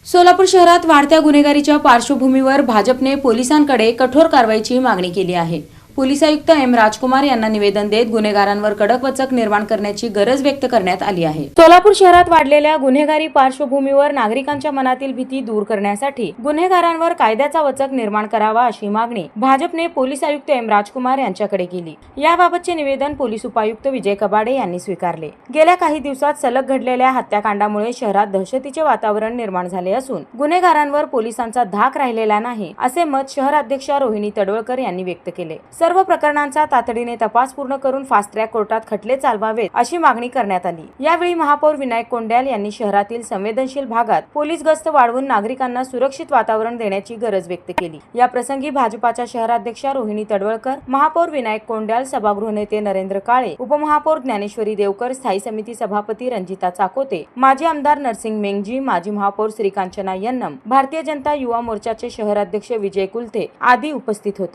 सोलापूर शहरात वाढत्या गुन्हेगारीच्या पार्श्वभूमीवर भाजपने पोलिसांकडे कठोर कारवाईची मागणी केली आहे। पोलीस आयुक्त एम राजकुमार यांना निवेदन देत गुन्हेगारांवर कडक वचक निर्माण करण्याची गरज व्यक्त करण्यात आली आहे। सोलापूर शहरात वाढलेल्या गुन्हेगारी पार्श्वभूमीवर नागरिकांच्या मनातील भीती दूर करण्यासाठी गुन्हेगारांवर कायद्याचा वचक निर्माण करावा अशी मागणी भाजपने पोलीस आयुक्त एम राजकुमार यांच्याकडे केली। याबाबतचे निवेदन पोलीस उपायुक्त विजय कबाडे यांनी स्वीकारले। गेल्या काही दिवसात सलग घडलेल्या हत्याकांडामुळे शहरात दहशतीचे वातावरण निर्माण झाले असून गुन्हेगारांवर पोलिसांचा धाक राहिलेला नाही असे मत शहराध्यक्षा रोहिणी तडवळकर यांनी व्यक्त केले। सर्व प्रकरणांचा तातडीने तपास पूर्ण करून फास्ट ट्रॅक कोर्टात खटले चालवावेत अशी मागणी करण्यात आली। यावेळी महापौर विनायक कोंड्याल यांनी शहरातील संवेदनशील भागात पोलीस गस्त वाढवून नागरिकांना सुरक्षित वातावरण देण्याची गरज व्यक्त केली। या प्रसंगी भाजपाच्या शहराध्यक्षा रोहिणी तडवळकर, महापौर विनायक कोंड्याल, सभागृह नेते नरेंद्र काळे, उपमहापौर ज्ञानेश्वरी देवकर, स्थायी समिती सभापती रंजिता चाकोते, माजी आमदार नरसिंग मेंगजी, माजी महापौर श्रीकांचना यन्नम, भारतीय जनता युवा मोर्चाचे शहराध्यक्ष विजय कुलथे आदी उपस्थित होते।